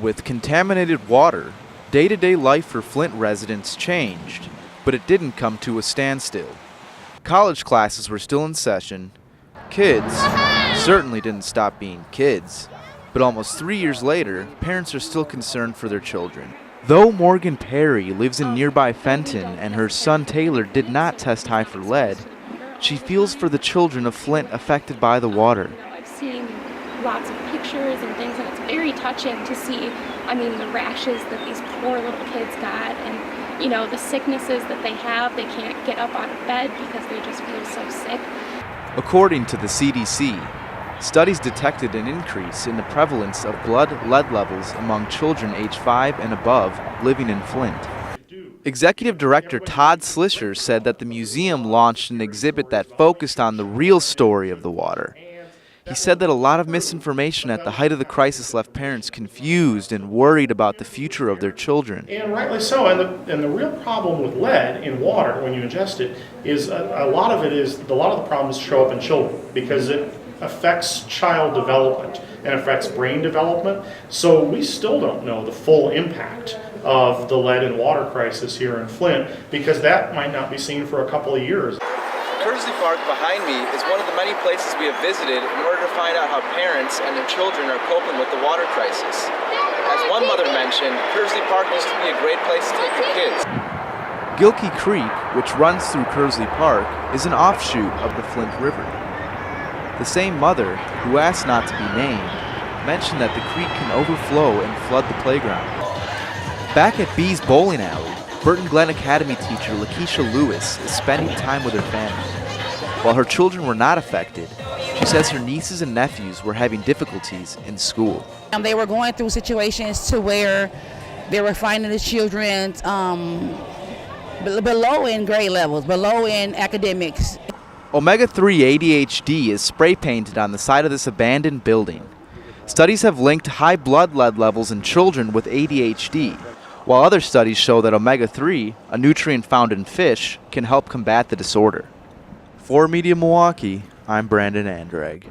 With contaminated water, day-to-day life for Flint residents changed, but it didn't come to a standstill. College classes were still in session. Kids certainly didn't stop being kids, but almost 3 years later, parents are still concerned for their children. Though Morgan Perry lives in nearby Fenton and her son Taylor did not test high for lead, she feels for the children of Flint affected by the water. I've seen lots of pictures and things, and it's very touching to see, the rashes that these poor little kids got, and, the sicknesses that they have. They can't get up out of bed because they just feel so sick. According to the CDC, studies detected an increase in the prevalence of blood lead levels among children aged 5 and above living in Flint. Executive Director Todd Slisher said that the museum launched an exhibit that focused on the real story of the water. He said that a lot of misinformation at the height of the crisis left parents confused and worried about the future of their children. And rightly so. And the real problem with lead in water when you ingest it is a lot of the problems show up in children because it affects child development and affects brain development. So we still don't know the full impact of the lead and water crisis here in Flint because that might not be seen for a couple of years. Kersley Park behind me is one of the many places we have visited in order to find out how parents and their children are coping with the water crisis. As one mother mentioned, Kersley Park used to be a great place to take your kids. Gilkey Creek, which runs through Kersley Park, is an offshoot of the Flint River. The same mother, who asked not to be named, mentioned that the creek can overflow and flood the playground. Back at Bee's Bowling Alley, Burton Glen Academy teacher Lakisha Lewis is spending time with her family. While her children were not affected, she says her nieces and nephews were having difficulties in school. They were going through situations to where they were finding the children below in grade levels, below in academics. Omega-3 ADHD is spray painted on the side of this abandoned building. Studies have linked high blood lead levels in children with ADHD, while other studies show that omega-3, a nutrient found in fish, can help combat the disorder. For Media Milwaukee, I'm Brandon Anderegg.